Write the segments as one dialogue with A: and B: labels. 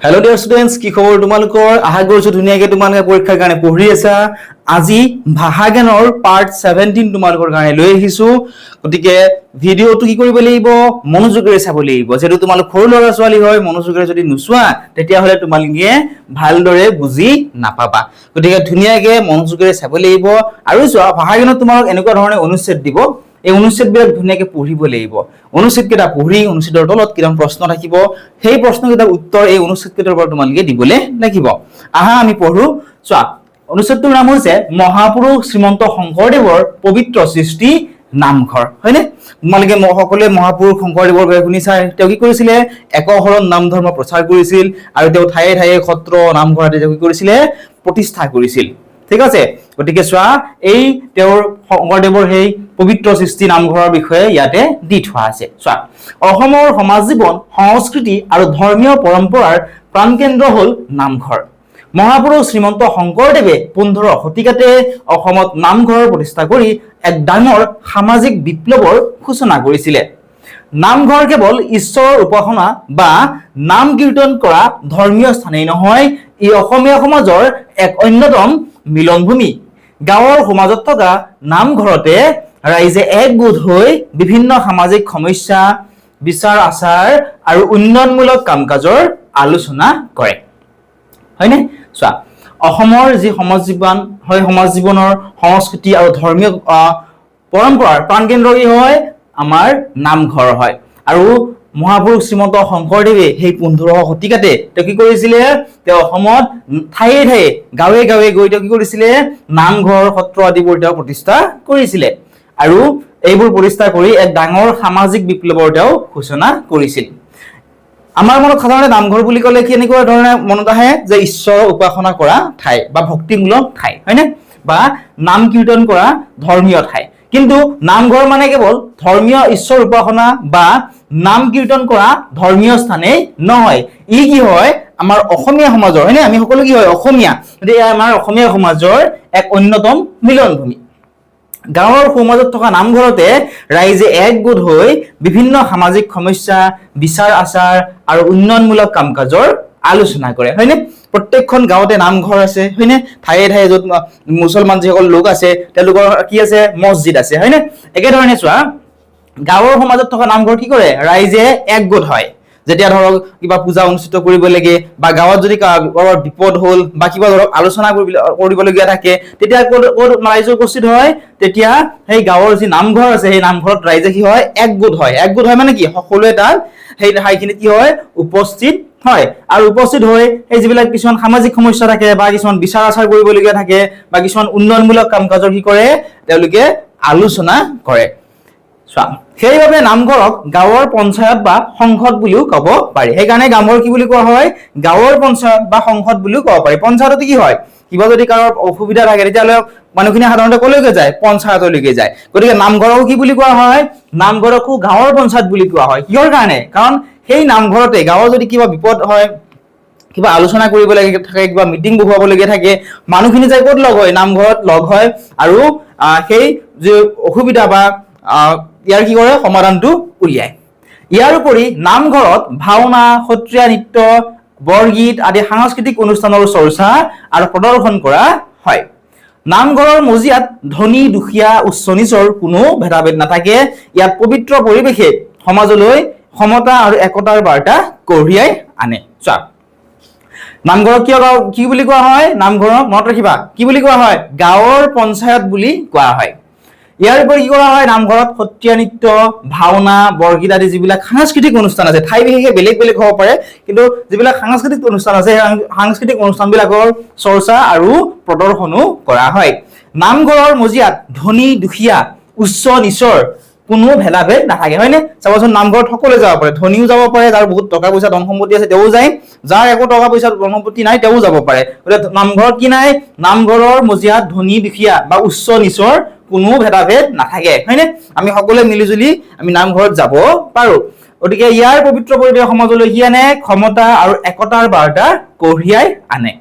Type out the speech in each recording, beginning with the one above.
A: Hello dear students, কি খবৰ তোমালোকৰ? আশা কৰিছো ধুনীয়াকৈ তোমালোকে পৰীক্ষাৰ কাৰণে পঢ়ি আছা। আজি ভাষা জ্ঞানৰ পাৰ্ট 17 তোমালোকৰ কাৰণে লৈ আহিছো। গতিকে ভিডিওটো কি কৰিব লাগিব? মনোযোগেৰে চাব লাগিব। যেটো তোমালোক সৰু ল'ৰা ছোৱালী হয়, মনোযোগেৰে যদি নুচোৱা তেতিয়া হলে তোমালোকে ভালদৰে বুজি নাপাবা। গতিকে ধুনীয়াকৈ মনোযোগেৰে চাব লাগিব। আৰু চোৱা ভাষা জ্ঞানত তোমালোক এনেকুৱা ধৰণে অনুচ্ছেদ দিব। এই অনুচ্ছেদবিলাক ধুনীয়াকৈ পঢ়িব লাগিব। অনুচ্ছেদকেইটা পঢ়ি অনুচ্ছেদৰ তলত কিমান প্ৰশ্ন থাকিব, সেই প্ৰশ্নকেইটাৰ উত্তৰ এই অনুচ্ছেদকেইটাৰ পৰা তোমালোকে দিবলৈ লাগিব। আহা আমি পঢ়ো। চোৱা অনুচ্ছেদটোৰ নাম হৈছে মহাপুৰুষ শ্ৰীমন্ত শংকৰদেৱৰ পবিত্ৰ সৃষ্টি নামঘৰ। হয়নে? তোমালোকে সকলোৱে মহাপুৰুষ শংকৰদেৱৰ বিষয়ে শুনিছা। তেওঁ কি কৰিছিলে? একশৰণ নাম ধৰ্ম প্ৰচাৰ কৰিছিল আৰু তেওঁ ঠায়ে ঠায়ে সত্ৰ নামঘৰ আদি কি কৰিছিলে? প্ৰতিষ্ঠা কৰিছিল। ঠিক আছে? গতিকে চোৱা এই তেওঁৰ শংকৰদেৱৰ সেই পবিত্ৰ সৃষ্টি নামঘৰৰ বিষয়ে ইয়াতে দি থোৱা আছে। চোৱা অসমৰ সমাজ জীৱন, সংস্কৃতি আৰু ধৰ্মীয় পৰম্পৰাৰ প্ৰাণকেন্দ্ৰ হ'ল নামঘৰ। মহাপুৰুষ শ্ৰীমন্ত শংকৰদেৱে 15 শতিকাতে অসমত নামঘৰৰ প্ৰতিষ্ঠা কৰি এক ডাঙৰ সামাজিক বিপ্লৱৰ সূচনা কৰিছিলে। নামঘৰ কেৱল ঈশ্বৰৰ উপাসনা বা নাম কীৰ্তন কৰা ধৰ্মীয় স্থানেই নহয়, ই অসমীয়া সমাজৰ এক অন্যতম মিলনভূমি। গাঁৱৰ সমাজত থকা নামঘৰতে ৰাইজে একগোট হৈ বিভিন্ন সামাজিক সমস্যা, বিচাৰ আচাৰ আৰু উন্নয়নমূলক কাম কাজৰ আলোচনা কৰে। হয়নে? চোৱা অসমৰ যি সমাজ জীৱন হয়, সমাজ জীৱনৰ সংস্কৃতি আৰু ধৰ্মীয় পৰম্পৰাৰ প্ৰাণকেন্দ্ৰ কি হয়? আমাৰ নামঘৰ হয়। আৰু মহাপুৰুষ শ্ৰীমন্ত শংকৰদেৱে সেই 15 শতিকাতে তেওঁ কি কৰিছিলে? তেওঁ অসমত ঠায়ে ঠায়ে গাঁৱে গাঁৱে গৈ তেওঁ কি কৰিছিলে? নামঘৰ সত্ৰ আদিবোৰ তেওঁ প্ৰতিষ্ঠা কৰিছিলে। আৰু এইবোৰ প্ৰতিষ্ঠা কৰি এক ডাঙৰ সামাজিক বিপ্লৱৰ তেওঁ সূচনা কৰিছিল। আমাৰ মনত সাধাৰণতে নামঘৰ বুলি ক'লে কেনেকুৱা ধৰণে মনত আহে? যে ঈশ্বৰৰ উপাসনা কৰা ঠাই বা ভক্তিমূলক ঠাই, হয়নে? বা নাম কীৰ্তন কৰা ধৰ্মীয় ঠাই। কিন্তু নামঘৰ মানে কেৱল ধৰ্মীয় ঈশ্বৰ উপাসনা বা নাম কীৰ্তন কৰা ধৰ্মীয় স্থানেই নহয়, ই কি হয়? আমাৰ অসমীয়া সমাজৰ, হয়নে? আমি সকলো কি হয়? অসমীয়া। গতিকে আমাৰ অসমীয়া সমাজৰ এক অন্যতম মিলনভূমি। গাঁৱৰ সমাজত থকা নামঘৰতে ৰাইজে একগোট হৈ বিভিন্ন সামাজিক সমস্যা, বিচাৰ আচাৰ আৰু উন্নয়নমূলক কাম কাজৰ আলোচনা কৰে। হয়নে? প্ৰত্যেকখন গাঁৱতে নামঘৰ আছে। হয়নে? ঠায়ে ঠায়ে য'ত মুছলমান যিসকল লোক আছে তেওঁলোকৰ কি আছে? মছজিদ আছে। হয়নে? একেধৰণে চোৱা গাঁৱৰ সমাজত থকা নামঘৰ কি কৰে? ৰাইজে একগোট হয়। যেতিয়া ধৰক কিবা পূজা অনুষ্ঠিত কৰিব লাগে বা গাঁৱত যদি কাৰোবাৰ বিপদ হ'ল বা কিবা ধৰক আলোচনা কৰিবলগীয়া থাকে, তেতিয়া ৰাইজ উপস্থিত হয়। তেতিয়া সেই গাঁৱৰ যি নামঘৰ আছে সেই নামঘৰত ৰাইজে কি হয়? একগোট হয়। একগোট হয় মানে কি? সকলোৱে তাত সেই ঠাইখিনিত কি হয়? উপস্থিত হয়। আৰু উপস্থিত হৈ সেই যিবিলাক কিছুমান সামাজিক সমস্যা থাকে বা কিছুমান বিচাৰ আচাৰ কৰিবলগীয়া থাকে বা কিছুমান উন্নয়নমূলক কাম কাজৰ কি কৰে? তেওঁলোকে আলোচনা কৰে। সেইবাবে নামঘৰক গাঁৱৰ পঞ্চায়ত বা সংসদ বুলিও ক'ব পাৰি। সেইকাৰণে গাঁৱৰ কি বুলি কোৱা হয়? গাঁৱৰ পঞ্চায়ত বা সংসদ বুলিও ক'ব পাৰি। পঞ্চায়ততে কি হয়? কিবা যদি কাৰোবাৰ অসুবিধা থাকে তেতিয়াহ'লে মানুহখিনি সাধাৰণতে কলৈকে যায়? পঞ্চায়তলৈকে যায়। গতিকে নামঘৰকো কি বুলি কোৱা হয়? নামঘৰকো গাঁৱৰ পঞ্চায়ত বুলি কোৱা হয়। কিহৰ কাৰণে? কাৰণ সেই নামঘৰতে গাঁৱৰ যদি কিবা বিপদ হয়, কিবা আলোচনা কৰিব লাগে থাকে, কিবা মিটিং বহুৱাবলগীয়া থাকে, মানুহখিনি যায় ক'ত লগ হয়? নামঘৰত লগ হয় আৰু সেই যি অসুবিধা বা ইয়াৰ কি কৰে? সমাধানটো উলিয়ায়। ইয়াৰ উপৰি নামঘৰত ভাওনা, সত্ৰীয়া নৃত্য, বৰগীত আদি সাংস্কৃতিক অনুষ্ঠানৰ চৰ্চা আৰু প্ৰদৰ্শন কৰা হয়। নামঘৰৰ মজিয়াত ধনী দুখীয়া উচ্চ নীচৰ কোনো ভেদাভেদ নাথাকে। ইয়াত পবিত্ৰ পৰিৱেশে সমাজলৈ সমতা আৰু একতাৰ বাৰ্তা কঢ়িয়াই আনে। চোৱা নামঘৰক কি বুলি কোৱা হয়? নামঘৰক মনত ৰাখিবা কি বুলি কোৱা হয়? গাঁৱৰ পঞ্চায়ত বুলি কোৱা হয়। ইয়াৰ উপৰি কি কৰা হয়? নামঘৰত সত্ৰীয়া নৃত্য, ভাওনা, বৰগীত আদি যিবিলাক সাংস্কৃতিক অনুষ্ঠান আছে, ঠাই বিশেষে বেলেগ বেলেগ হ'ব পাৰে, কিন্তু যিবিলাক সাংস্কৃতিক অনুষ্ঠান আছে সেই সাংস্কৃতিক অনুষ্ঠানবিলাকৰ চৰ্চা আৰু প্ৰদৰ্শনো কৰা হয়। নামঘৰৰ মজিয়াত ধনী দুখীয়া উচ্চ নীচৰ কোনো ভেদাভেদ নাথাকে। হয়নে? চাবচোন নামঘৰত সকলোৱে যাব পাৰে। ধনীও যাব পাৰে, যাৰ বহুত টকা পইচা ধন সম্পত্তি আছে তেওঁ যায়, যাৰ একো টকা পইচা ধন সম্পত্তি নাই তেওঁ যাব পাৰে। গতিকে নামঘৰত কি নাই? নামঘৰৰ মজিয়াত ধনী দুখীয়া বা উচ্চ নীচৰ কোনো ভেদাভেদ নাথাকে। হয়নে? আমি সকলোৱে মিলিজুলি আমি নামঘৰত যাব পাৰো। গতিকে ইয়াৰ পবিত্ৰ পৰিৱেশ সমাজলৈ কি আনে? ক্ষমতা আৰু একতাৰ বাৰ্তা কঢ়িয়াই আনে।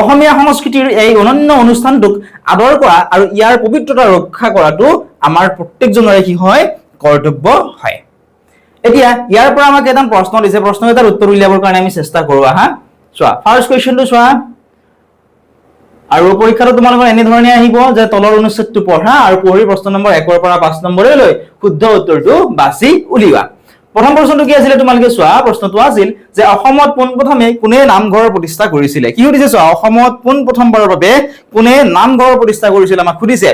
A: অসমীয়া সংস্কৃতিৰ এই অনন্য অনুষ্ঠানটোক আদৰ কৰা আৰু ইয়াৰ পবিত্ৰতা ৰক্ষা কৰাটো আমাৰ প্ৰত্যেকজনৰে কি হয়? কৰ্তব্য হয়। এতিয়া ইয়াৰ পৰা আমাক এটা প্ৰশ্ন দিছে, প্ৰশ্ন এটাৰ উত্তৰ উলিয়াবৰ কাৰণে আমি চেষ্টা কৰো আহা। চোৱা ফাৰ্ষ্ট কুৱেশ্যনটো চোৱা, আৰু পৰীক্ষাটো তোমালোকৰ এনে ধৰণে আহিব যে তলৰ অনুচ্ছেদটো পঢ়া আৰু পঢ়ি প্ৰশ্ন নম্বৰ 1 ৰ পৰা 5 নম্বৰলৈ লৈ শুদ্ধ উত্তৰটো বাছি উলিওৱা। প্ৰথম প্ৰশ্নটো কি আছিল তোমালোকে চোৱা, প্ৰশ্নটো আছিল যে অসমত পোনপ্ৰথমে কোনে নামঘৰ প্ৰতিষ্ঠা কৰিছিলে। কি সুধিছে চোৱা, অসমত পোনপ্ৰথমবাৰৰ বাবে কোনে নামঘৰ প্ৰতিষ্ঠা কৰিছিল আমাক সুধিছে।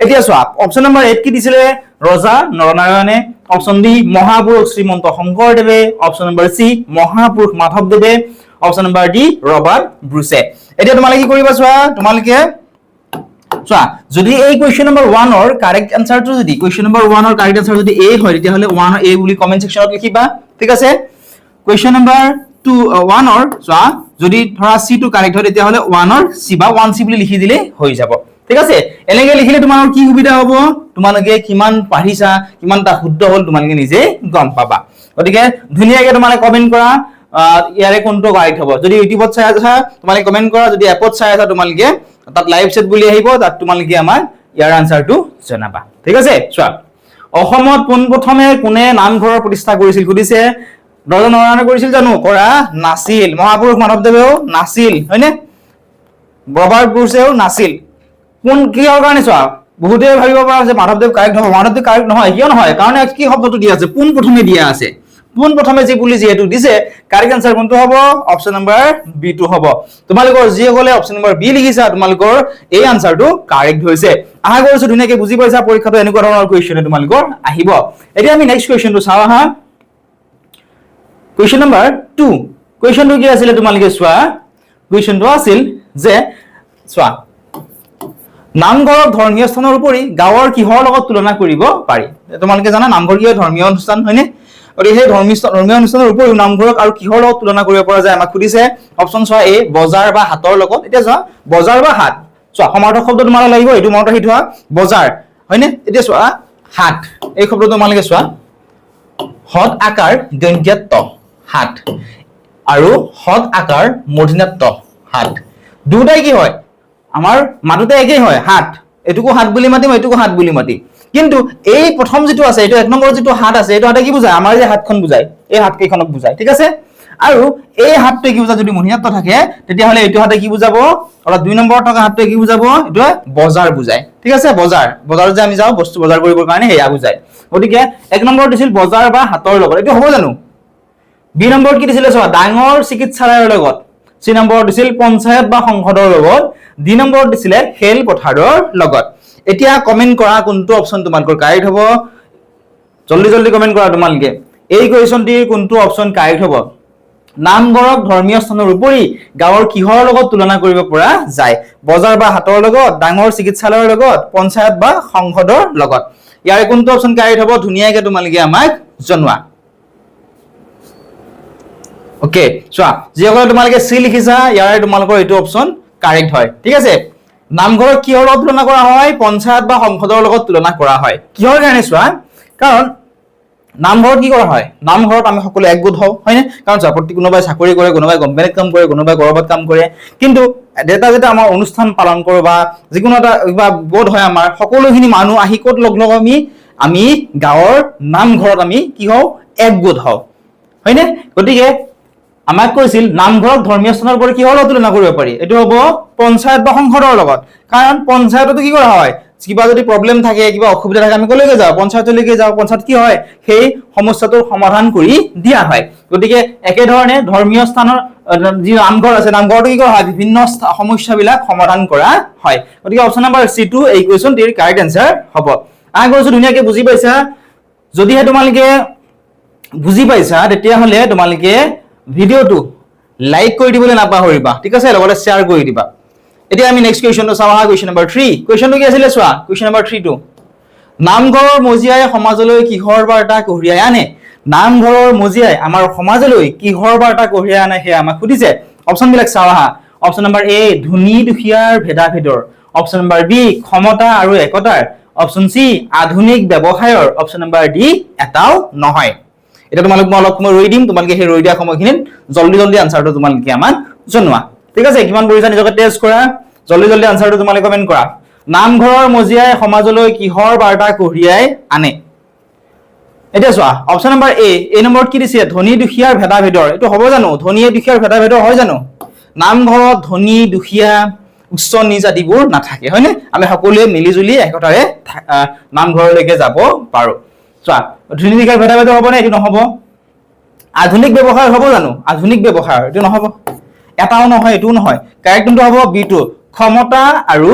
A: এতিয়া চোৱা অপচন নম্বৰ 8 কি দিছিলে, ৰজা নৰনাৰায়ণে। অপচন ডি মহাপুৰুষ শ্ৰীমন্ত শংকৰদেৱে। অপচন নম্বৰ সি মহাপুৰুষ মাধৱদেৱে। অপচন নম্বৰ ডি ৰবাৰ্ট ব্ৰুছে। এতিয়া তোমালোকে কি কৰিবা চোৱা, তোমালোকে চোৱা যদি এই কুৱেশ্যন নম্বৰ 1 ৰ কাৰেক্ট আনসাৰটো যদি কুৱেশ্যন নম্বৰ 1 ৰ কাৰেক্ট আনসাৰ যদি এ হয় তেতিয়াহলে 1 এ বুলি কমেন্ট সেকশনত লিখিবা, ঠিক আছে। কুৱেশ্যন নম্বৰ 1 ৰ চোৱা যদি ধৰা সি টো কাৰেক্ট হয় তেতিয়াহলে 1 ৰ সি বা 1 সি বুলি লিখি দিলে হৈ যাব, ঠিক আছে। এনেকৈ লিখিলে তোমাৰ কি সুবিধা হ'ব, তোমালোকে কিমান পঢ়িছা কিমানটা শুদ্ধ হ'ল তোমালোকে নিজে গম পাবা। গতিকে ধুনীয়াকৈ তোমালোকে কমেন্ট কৰা ইয়াৰে কোনটো কাৰেক্ট হ'ব। যদি ইউটিউবত চাই আছা তোমালোকে কমেন্ট কৰা, যদি এপত চাই আছা তোমালোকে তাত লাইভ চেট বুলি আহিব, তাত তোমালোকে আমাক ইয়াৰ আনসাৰটো জনাবা, ঠিক আছে। চোৱা অসমত পোনপ্ৰথমে কোনে নামঘৰৰ প্ৰতিষ্ঠা কৰিছিল সুধিছে। ৰজা নৰনাৰায়ণে কৰিছিল জানো, কৰা নাছিল। মহাপুৰুষ মাধৱদেৱেও নাছিল, হয়নে। ৰবাৰ্ট ব্ৰুছেও নাছিল। কোন কিহৰ কাৰণে চোৱা বহুতে ভাবিব পৰা যে মাধৱদেৱ কাৰেক্ট হ'ব, মাধৱদেৱ কাৰেক্ট নহয়। কিয় নহয়, কাৰণ কি শব্দটো দিয়া আছে, পোনপ্ৰথমে দিয়া আছে। পোনপ্ৰথমে যি বুলি যিহেতু দিছে কাৰেক্ট আনসাৰ কোনটো হ'ব, অপচন নম্বৰ বি টো হ'ব। তোমালোকৰ যিসকলে অপচন নম্বৰ বি লিখিছা তোমালোকৰ এই আনসাৰটো কাৰেক্ট হৈছে। আশা কৰিছো ধুনীয়াকৈ বুজি পাইছা, পৰীক্ষাটো এনেকুৱা ধৰণৰ কুৱেশ্যন তোমালোকৰ আহিব। এতিয়া আমি নেক্সট কুৱেশ্যনটো চাওঁ আহা। কুৱেশ্যন নম্বৰ 2, কুৱেশ্যনটো কি আছিল তোমালোকে চোৱা, কুৱেশ্যনটো আছিল যে চোৱা নামঘৰক ধৰ্মীয় স্থানৰ উপৰি গাঁৱৰ কিহৰ লগত তুলনা কৰিব পাৰি। তোমালোকে জানা নামঘৰ কি হয়, ধৰ্মীয় অনুষ্ঠান, হয়নে। গতিকে সেই ধৰ্মীয় অনুষ্ঠানৰ উপৰিও নামঘৰক আৰু কিহৰ লগত তুলনা কৰিব পৰা যায় আমাক সুধিছে। অপচন চোৱা এ বজাৰ বা হাটৰ লগত। এতিয়া চোৱা বজাৰ বা হাট, চোৱা সমাৰ্থক শব্দ তোমালোকে লাগিব, এইটো মনত ৰাখি থোৱা বজাৰ, হয়নে। এতিয়া চোৱা হাট এই শব্দটো তোমালোকে চোৱা হদ আকাৰ দন্ত্যাত্ত হাট আৰু হদ আকাৰ মূৰ্ধন্যাত্ত হাট, দুটাই কি হয় আমাৰ মাততে একেই হয়, হাট। এটুকু হাট বুলি মাতিম, এটুকু হাট বুলি মাতিম। কিন্তু এই প্ৰথম যিটো আছে এইটো 1 নম্বৰ যিটো হাট আছে এইটো হাতে কি বুজায়, আমাৰ যে হাতখন বুজায় এই হাত কেইখনক বুজায়, ঠিক আছে। আৰু এই হাতটোৱে কি বুজায়, যদি মূৰ্ধন্যাত্ত থাকে তেতিয়াহলে এইটো হাতে কি বুজাব, অৰ্থাৎ 2 নম্বৰ থকা হাতটোৱে কি বুজাব, এইটো বজাৰ বুজায়, ঠিক আছে। বজাৰত যে আমি যাওঁ বস্তু বজাৰ কৰিবৰ কাৰণে সেয়া বুজায়। গতিকে 1 নম্বৰ দিছিল বজাৰ বা হাটৰ লগত, এইটো হ'ব জানো। বি নম্বৰত কি দিছিলে চোৱা ডাঙৰ চিকিৎসালয়ৰ লগত। চি নম্বৰত দিছিল পঞ্চায়ত বা সংসদৰ লগত। ডি নম্বৰত দিছিলে খেল পথাৰৰ লগত। এতিয়া কমেন্ট কৰা কোনটো অপচন তোমালোকৰ কাৰেক্ট হ'ব, জলদি জলদি কমেন্ট কৰা তোমালোকে। এই কুৱেশ্যনটিৰ কোনটো অপচন কাৰেক্ট হ'ব। নামঘৰক ধৰ্মীয় স্থানৰ উপৰি গাঁৱৰ কিহৰ লগত তুলনা কৰিব পৰা যায়, বজাৰ বা হাটৰ লগত, ডাঙৰ চিকিৎসালয়ৰ লগত, পঞ্চায়ত বা সংসদৰ লগত। ইয়াৰে কোনটো অপচন কাৰেক্ট হ'ব ধুনীয়াকৈ তোমালোকে আমাক জনোৱা। ওকে চোৱা যিসকলে তোমালোকে সি লিখিছা ইয়াৰে তোমালোকৰ এইটো অপচন কাৰেক্ট হয়, ঠিক আছে। নামঘৰক কিহৰ লগত তুলনা কৰা হয়, পঞ্চায়ত বা সংসদৰ লগত তুলনা কৰা হয়। কিহৰ কাৰণে চোৱা, কাৰণ নামঘৰত কি কৰা হয়, নামঘৰত আমি সকলো একগোট হওঁ, হয়নে। কাৰণ চোৱা কোনোবাই চাকৰি কৰে, কোনোবাই কোম্পানীত কাম কৰে, কোনোবাই কৰবাত কাম কৰে, কিন্তু এটা যেতিয়া আমাৰ অনুষ্ঠান পালন কৰোঁ বা যিকোনো এটা কিবা গোট হয় আমাৰ সকলোখিনি মানুহ আহি ক'ত লগ লওঁ, আমি গাঁৱৰ নামঘৰত আমি কি হওঁ, একগোট হওঁ, হয়নে। গতিকে আমাক কৈছিল নামঘৰক ধৰ্মীয় স্থানৰ উপৰি কিহৰ লগত তুলনা কৰিব পাৰি, এইটো হ'ব পঞ্চায়ত বা সংসদৰ লগত। কাৰণ পঞ্চায়ততো কি কৰা হয়, কিবা যদি প্ৰব্লেম থাকে, কিবা অসুবিধা থাকে আমি কলৈকে যাওঁ, পঞ্চায়তলৈকে যাওঁ। পঞ্চায়ত কি হয়, সেই সমস্যাটোৰ সমাধান কৰি দিয়া হয়। গতিকে একেধৰণে ধৰ্মীয় স্থানৰ যি নামঘৰ আছে নামঘৰটো কি কৰা হয়, বিভিন্ন সমস্যাবিলাক সমাধান কৰা হয়। গতিকে অপচন নম্বৰ চি টো এই কুৱেশ্যনটিৰ কাৰেক্ট আনসাৰ হ'ব। আশা কৰিছো ধুনীয়াকৈ বুজি পাইছা। যদিহে তোমালোকে বুজি পাইছা তেতিয়াহ'লে তোমালোকে ভিডিঅ'টো লাইক কৰি দিবলৈ নাপাহৰিবা, ঠিক আছে, লগতে শ্বেয়াৰ কৰি দিবা। এতিয়া আমি নেক্সট কুৱেশ্যনটো চাওঁ আহা। কুৱেশ্যন নম্বৰ 3, কুৱেশ্যনটো কি আছিলে চোৱা, কুৱেশ্যন নম্বৰ 3 টো নামঘৰৰ মজিয়াই সমাজলৈ কিহৰ বাৰ্তা কঢ়িয়াই আনে। নামঘৰৰ মজিয়াই আমাৰ সমাজলৈ কিহৰ বাৰ্তা কঢ়িয়াই আনে সেয়া আমাক সুধিছে। অপচন বিলাক চাওঁ আহা। অপচন নম্বৰ এ ধনী দুখীয়াৰ ভেদাভেদৰ। অপচন নম্বৰ বি ক্ষমতা আৰু একতাৰ। অপচন চি আধুনিক ব্যৱসায়ৰ। অপচন নম্বৰ ডি এটাও নহয়। এটা তোমালোক মই অলপ সময় ৰৈ দিম, তোমালোকে সেই ৰৈ দিয়া সময়খিনিত জলদি জলদি আনসাৰটো তোমালোকে আমাক জনোৱা, ঠিক আছে। কিমান পঢ়িছা নিজকে টেষ্ট কৰা, জলদি জলদি আনসাৰটো তোমালোকে কমেন্ট কৰা। নামঘৰৰ মজিয়াই সমাজলৈ কিহৰ বাৰ্তা কঢ়িয়াই আনে। এতিয়া চোৱা অপচন নম্বৰ এ নম্বৰত কি দিছে ধনী দুখীয়াৰ ভেদাভেদৰ এইটো হ'ব জানো ধনীয়ে দুখীয়াৰ ভেদাভেদৰ হয় জানো নামঘৰত ধনী দুখীয়া উচ্চ নিজ আদিবোৰ নাথাকে হয়নে আমি সকলোৱে মিলিজুলি একতাৰে নামঘৰলৈকে যাব পাৰো চোৱা ধনী দুখীয়াৰ ভেদাভেদৰ হ'ব নে এইটো নহ'ব আধুনিক ব্যৱহাৰ হ'ব জানো আধুনিক ব্যৱহাৰ এইটো নহ'ব এটাও নহয় এইটোও নহয় কাৰেক্ট কোনটো হ'ব বিটো ক্ষমতা আৰু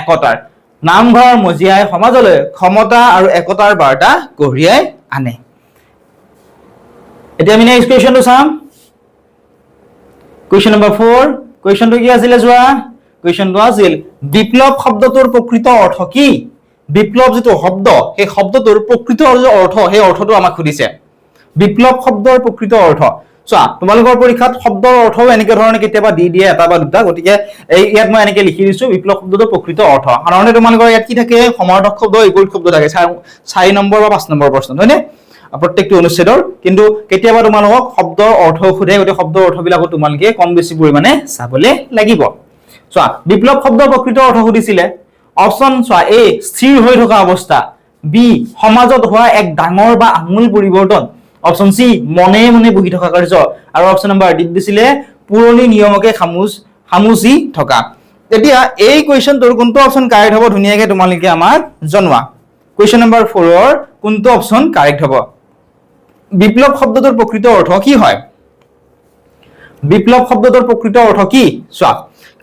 A: একতাৰ নামঘৰ মজিয়াই সমাজলৈ ক্ষমতা আৰু একতাৰ বাৰ্তা কঢ়িয়াই আনে এতিয়া আমি নেক্সট কুৱেশ্যনটো চাম কুৱেশ্যন নম্বৰ 4 কুৱেশ্যনটো কি আছিল যোৱা কুৱেশ্যনটো আছিল বিপ্লৱ শব্দটোৰ প্ৰকৃত অৰ্থ কি বিপ্লৱ যেটো শব্দ সেই শব্দটোৰ প্ৰকৃত অৰ্থ সেই অৰ্থটো আমাক সুধিছে বিপ্লৱ শব্দৰ প্ৰকৃত অৰ্থ চোৱা তোমালোকৰ পৰীক্ষাত শব্দৰ অৰ্থও এনেকে ধৰণে কেতিয়াবা দি দিয়ে এটা বা দুটা গতিকে এই ইয়াত মই এনেকে লিখি দিছো বিপ্লৱ শব্দটোৰ প্ৰকৃত অৰ্থ সাধাৰণতে তোমালোকৰ ইয়াত কি থাকে সমাৰ্থক শব্দ বিপৰীত শব্দ থাকে 4 নম্বৰ বা 5 নম্বৰ প্ৰশ্ন হয়নে প্ৰত্যেকটো অনুচ্ছেদৰ কিন্তু কেতিয়াবা তোমালোকক শব্দৰ অৰ্থ খুধে গতি শব্দৰ অৰ্থবিলাকো তোমালোকে কম বেছি পৰিমাণে চাবলে লাগিব চোৱা বিপ্লৱ শব্দৰ প্ৰকৃত অৰ্থ সুধিছিলে অপচন চোৱা এ স্থিৰ হৈ থকা অৱস্থা বি সমাজত হোৱা এক ডাঙৰ বা আমূল পৰিৱৰ্তন অপচন সি মনে মনে বহি থকা কাৰ্য আৰু অপচন নম্বৰ ডি দিছিলে পুৰণি নিয়মকে খামুচি থকা এতিয়া এই কুৱেশ্যনটোৰ কোনটো অপচন কাৰেক্ট হ'ব ধুনীয়াকে তোমালোকে আমাক জনোৱা কুৱেশ্যন নম্বৰ 4 ৰ কোনটো অপচন কাৰেক্ট হ'ব বিপ্লৱ শব্দটোৰ প্ৰকৃত অৰ্থ কি হয় বিপ্লৱ শব্দটোৰ প্ৰকৃত অৰ্থ কি চোৱা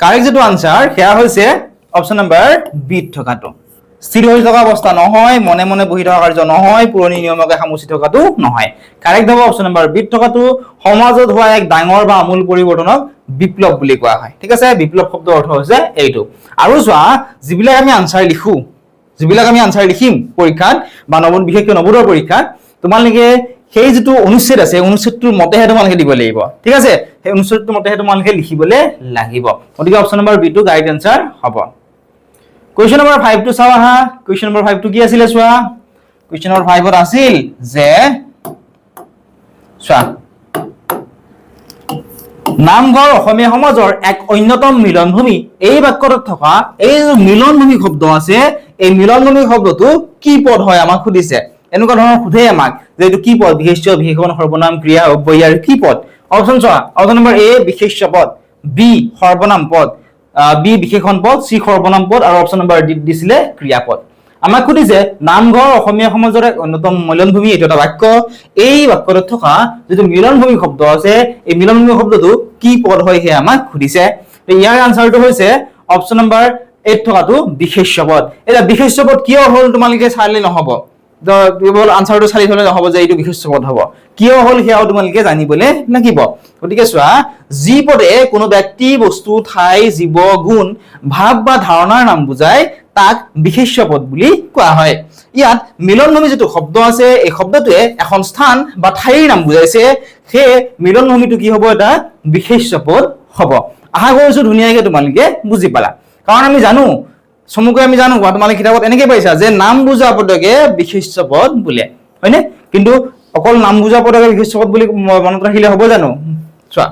A: কাৰেক্ট যেটো আনসাৰ হেয়া হৈছে অপচন নম্বৰ বি থকাটো স্থিৰ হৈ থকা অৱস্থা নহয় মনে মনে বহি থকা কাৰ্য নহয় পুৰণি নিয়মকে খামুচি থকাটো নহয় কাৰেক্ট হ'ব অপচন নম্বৰ বি থকাটো সমাজত হোৱা এক ডাঙৰ বা আমূল পৰিৱৰ্তনক বিপ্লৱ বুলি কোৱা হয় ঠিক আছে বিপ্লৱ শব্দৰ অৰ্থ হৈছে এইটো আৰু চোৱা যিবিলাক আমি আনসাৰ লিখিম পৰীক্ষাত বা বিশেষকৈ নৱোদয়ৰ পৰীক্ষাত তোমালোকে সেই যেটো অনুচ্ছেদ আছে অনুচ্ছেদটোৰ মতেহে তোমালোকে দিব লাগিব ঠিক আছে সেই অনুচ্ছেদটোৰ মতেহে তোমালোকে লিখিবলৈ লাগিব গতিকে অপচন নম্বৰ বি টো ৰাইট আনসাৰ হ'ব কুৱেশ্যন নম্বৰ 5 টো চাও আহা কুৱেশ্যন নম্বৰ 5 টো কি আছিল চোৱা কুৱেশ্যন নম্বৰ 5 ত আছিল যে চোৱা নামঘৰ অসমীয়া সমাজৰ এক অন্যতম মিলনভূমি এই বাক্যত থকা এই মিলনভূমি শব্দ আছে এই মিলনভূমি শব্দটো কি পদ হয় আমাক সুধিছে এনেকুৱা ধৰণৰ সুধে আমাক যে এইটো কি পদ বিশেষ্য বিশেষণ সৰ্বনাম ক্ৰিয়া অব্যয় আৰু কি পদ অপচন চোৱা অপচন নম্বৰ এ বিশেষ্য পদ বি সৰ্বনাম পদ বি বিশেষণ পদ সি সৰ্বনাম পদ আৰু অপচন নম্বৰ ডি দিছিলে ক্ৰিয়াপদ আমাক সুধিছে নামঘৰ অসমীয়া সমাজৰ এক অন্যতম মিলনভূমি এইটো এটা বাক্য এই বাক্যত থকা যেটো মিলনভূমি শব্দ আছে এই মিলনভূমি শব্দটো কি পদ হয় হে আমাক সুধিছে ইয়াৰ আনসাৰটো হৈছে অপচন নম্বৰ 8 থকাটো বিশেষ্য পদ এটা বিশেষ্য পদ কিয় হল তোমালোকে চাইলে নহব কেৱল আনসাৰটো চালি থলে নহব যে এইটো বিশেষ্য পদ হ'ব কিয় হল হেয়াও তোমালোকে জানিবলে লাগিব গতিকে চোৱা যি পদে কোনো ব্যক্তি বস্তু ঠাই জীৱ গুণ ভাৱ বা ধাৰণাৰ নাম বুজায় তাক বিশেষ্য পদ বুলি কোৱা হয় ইয়াত মিলনভূমি যেটো শব্দ আছে এই শব্দটোৱে এখন স্থান বা ঠাইৰ নাম বুজাইছে হে মিলনভূমিটো কি হ'ব এটা বিশেষ্য পদ হ'ব আশা কৰিছো ধুনীয়াকৈ তোমালোকে বুজি পালা কাৰণ আমি জানো সমুকৈ আমি জানো তোমালোকে কিতাপত এনেকৈ পাইছা যে নাম বুজা পদকে বিশেষ্য পদ বোলে হয়নে কিন্তু অকল নাম বুজা পদকে বিশেষ্য পদ বুলি মনত ৰাখিলে হ'ব জানো চোৱা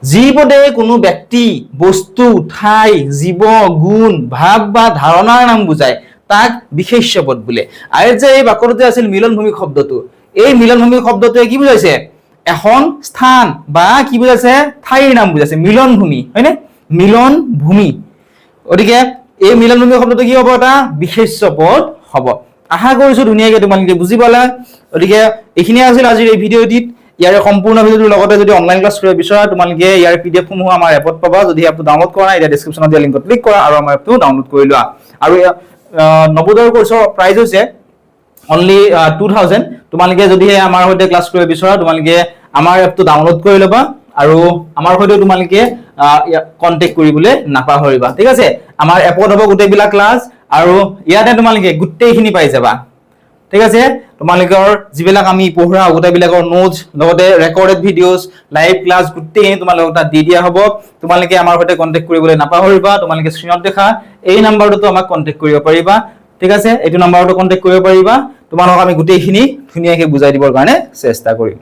A: যি পদে কোনো ব্যক্তি বস্তু ঠাই জীৱ গুণ ভাৱ বা ধাৰণাৰ নাম বুজায় তাক বিশেষ্য পদ বোলে আৰু যে এই বাক্যটোতে আছিল মিলনভূমি শব্দটো এই মিলনভূমি শব্দটোৱে কি বুজাইছে এখন স্থান বা কি বুজাইছে ঠাইৰ নাম বুজাইছে মিলনভূমি হয়নে মিলনভূমি গতিকে এই মিলনভূমি শব্দটো কি হ'ব এটা বিশেষ্য পদ হ'ব আশা কৰিছো ধুনীয়াকৈ তোমালোকে বুজি পালা গতিকে এইখিনি আছিল আজিৰ এই ভিডিঅ'টিত ইয়াৰে সম্পূৰ্ণ ভিডিঅ'টোৰ লগতে যদি অনলাইন ক্লাছ কৰিব বিচাৰা তোমালোকে ইয়াৰ পিডিএফ সমূহ আমাৰ এপত পাবা যদি এপটো ডাউনলোড কৰা নাই এটা ডেসক্ৰিপচনত দিয়া লিংকত ক্লিক কৰা আৰু আমাৰ এপটো ডাউনলোড কৰি লোৱা আৰু নৱোদয়ৰ কোৰ্সৰ প্ৰাইস হৈছে অনলি 2000 তোমালোকে যদি আমাৰ সৈতে ক্লাছ কৰিব বিচাৰা তোমালোকে আমাৰ এপটো ডাউনলোড কৰি লবা আৰু আমাৰ সৈতে তোমালোকে কন্টাক্ট কৰিবলৈ নাপাহৰিবা ঠিক আছে আমাৰ এপত হ'ব গোটেইবিলাক ক্লাছ আৰু ইয়াতে তোমালোকে গোটেইখিনি পাই যাবা ঠিক আছে তোমালোকৰ যিবিলাক আমি পঢ়া গোটেইবিলাকৰ নোটস লগতে ৰেকৰ্ডেড ভিডিওস লাইভ ক্লাছ গোটেইখিনি তোমালোকক তাত দি দিয়া হ'ব তোমালোকে আমাৰ সৈতে কন্টাক্ট কৰিবলৈ নাপাহৰিবা তোমালোকে স্ক্ৰীনত দেখা এই নম্বৰটো আমাক কন্টাক্ট কৰিব পাৰিবা ঠিক আছে এইটো নম্বৰটো কন্টাক্ট কৰিব পাৰিবা তোমালোকক আমি গোটেইখিনি ধুনীয়াকৈ বুজাই দিবৰ কাৰণে চেষ্টা কৰিম